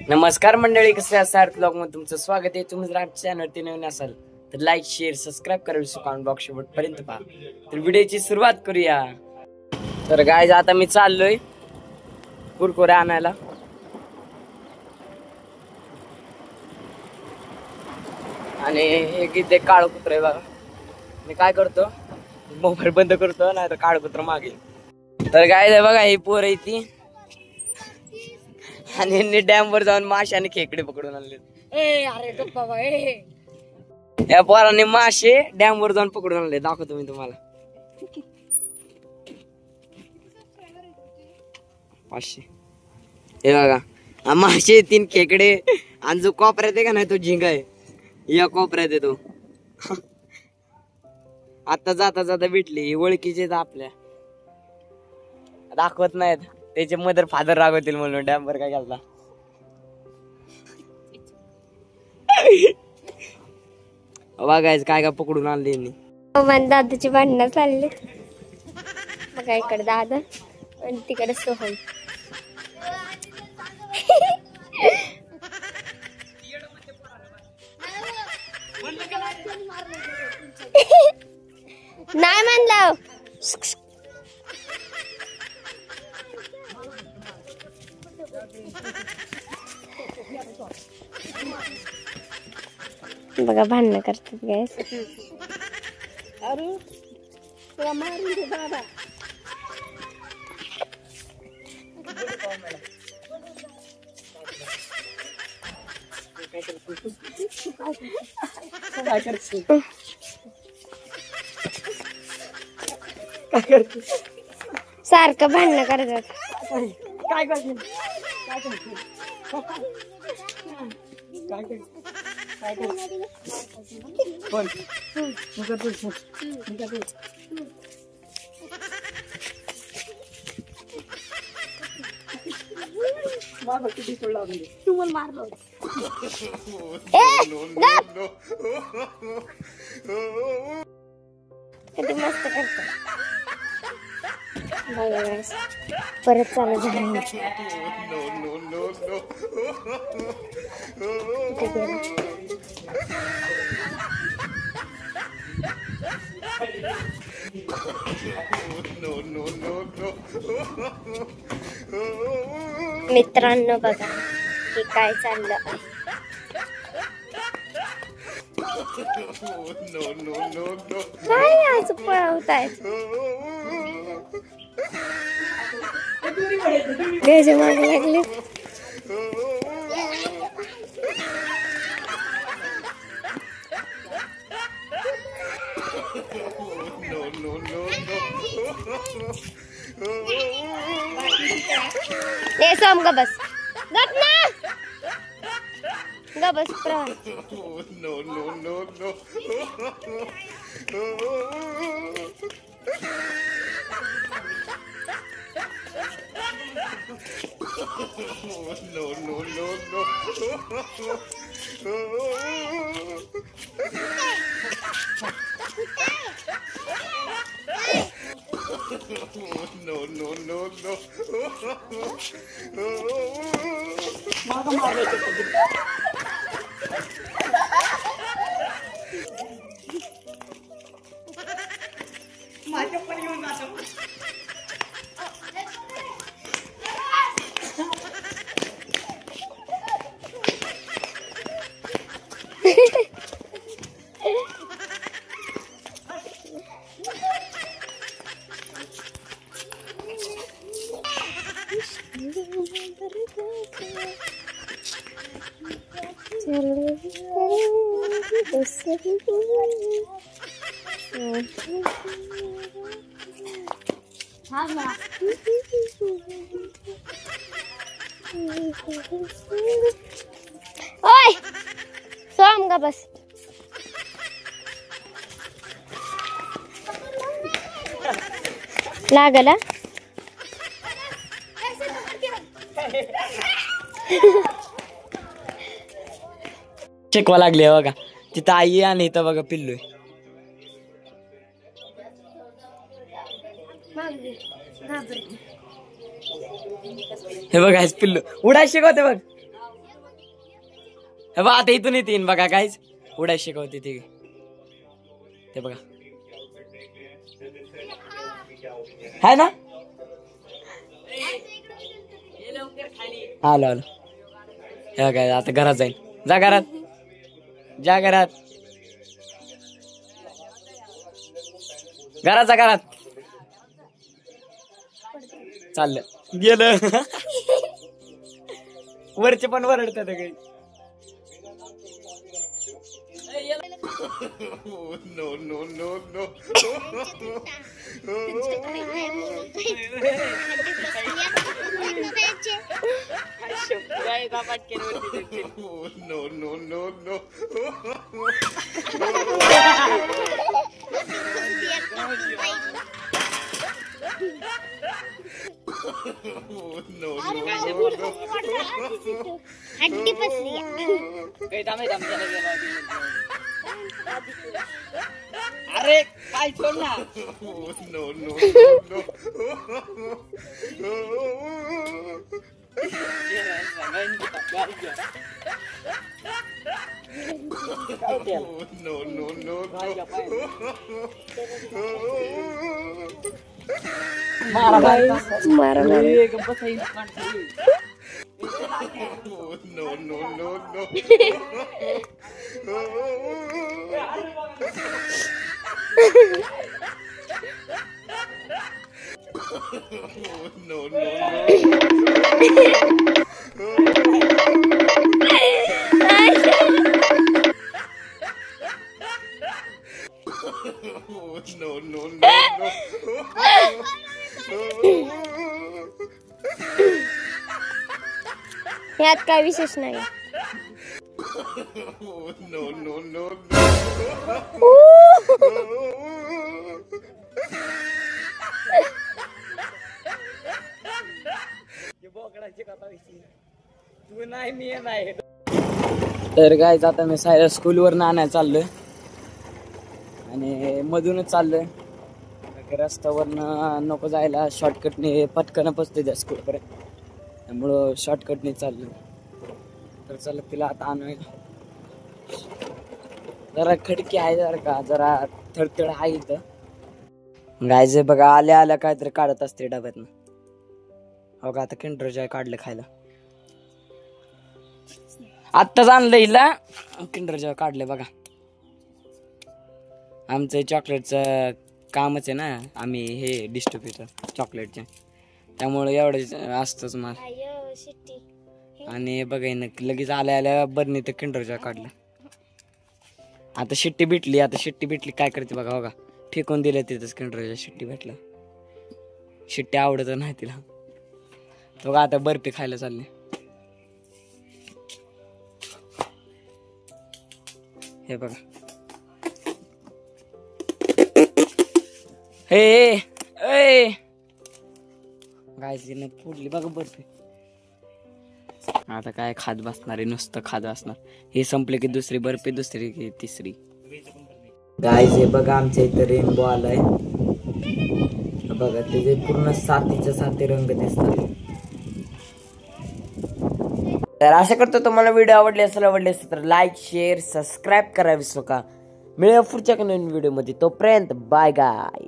नमस्कार मंडळी, कसे आहात? ब्लॉग मध्ये तुमचं स्वागत आहे. तुम्ही जर आमच्या चॅनलवरती नवीन असाल तर लाईक, शेअर, सबस्क्राईब करा. कमेंट बॉक्स शेवटपर्यंत पहा. तर व्हिडिओची सुरुवात करूया. तर गाईज, आता मी चाललोय कुरकुरे आणायला. आणि हे किती काळं कुत्र आहे बघा. मी काय करतो, मोबाईल बंद करतो, नाही तर काळं कुत्र मागे. तर गाईज बघा, ही पोर आहे ती, आणि डॅम वर जाऊन मासे आणि खेकडे पकडून आणले. या पोराने मासे डॅम वर जाऊन पकडून आणले. दाखवतो मी तुम्हाला. 500. हे बघा, मासे 3 खेकडे, आणि जो कोपऱ्यात आहे का नाही तो झिंगा आहे. या कोपऱ्यात येतो. आता जाता जाता भेटली. ओळखीचे आपल्या दाखवत नाहीत, त्याचे मदर फादर रागवतील म्हणून डॅम वर काय घालता. बघायचं काय काय पकडून आणले. दादाची भांडणं चालली बघा. इकडे दादा आणि तिकडे सोहम. नाही म्हणलं. बघा भांडणं करतात गॅस. सारखं भांडणं करतात. काय करते तुम्हाला मारलो. किती मस्त करतो. परत चालू झालं. मित्रांनो बघा हे काय चाललं. काय आज पळवताय त्याच्या मागे लागले. ए सोम ग बस. गप ना, ग बस. माझ्या पण येऊन जातो. ओय सोम का बस. लागला शिकवा लागली बघा. तिथं आई आणि इथं बघा पिल्लू आहे. हे बघा पिल्लू उडाय शिकवते बघ. हे बघा आता इथून येईन बघा काहीच उडाय शिकवते ते बघा है ना. आलो आलो. हे काय आता घरात जाईल. जा घरात जा घरात घरात जा घरात. चाललं गेलं. वरचे पण वरडतात काही. No, no, no, no. No, no, no, no. No, हड्डी पसली. अरे काय सोड ना. no, no, no. No, no, no, मारा मारा. no, no, no, no. No, no, no, no, no. यात काय विशेष नाही. No, no, no, तू नाही मी नाही. तर काय आता मी सायरा स्कूलवर आणायला चाललोय आणि मधूनच चाललोय. रस्त्यावरनं नको जायला, शॉर्टकटने पटकन पोचते त्या स्कूलपर्यंत, त्यामुळं शॉर्टकटने चाललोय. तर चला तिला आता आणूया. जरा खडकी आहे जरा का जरा थडथड आहे इथं. गायचे बघा आल्या आल्या काहीतरी काढत असते डब्यातनं. हो का आता किंडर जॉय काढलं खायला. आत्ताच आणलं हिला किंडर जॉय काढले बघा. आमचं चॉकलेटचं कामच आहे ना, आम्ही हे डिस्ट्रीब्युटर चॉकलेटचे, त्यामुळे एवढं असतंच मला. आणि बघा ना लगेच आल्या आल्या बरणी तर किंडर जॉय काढलं. आता शिट्टी भेटली काय करते बघा. हो का फेकून दिलं तिथंच किंडर जॉय. शिट्टी भेटलं. शिट्टी आवडत नाही तिला. तो का आता बर्फी खायला चालले. हे बघा हे गायची फुडली बघा बर्फी. आता काय खात बसणार आहे, नुसतं खात बसणार. हे संपले की दुसरी बर्फी, दुसरी की तिसरी. गायज हे बघा आमच्या इथं रेनबो आलाय बघा. त्याचे पूर्ण साथीच्या साथी रंग दिसतात. तर आशा करतो तुम्हाला व्हिडिओ आवडले असेल तर लाईक शेअर सबस्क्राईब करा विसरू नका. मिळूया पुढच्या नवीन व्हिडिओ मध्ये. तोपर्यंत बाय गाय.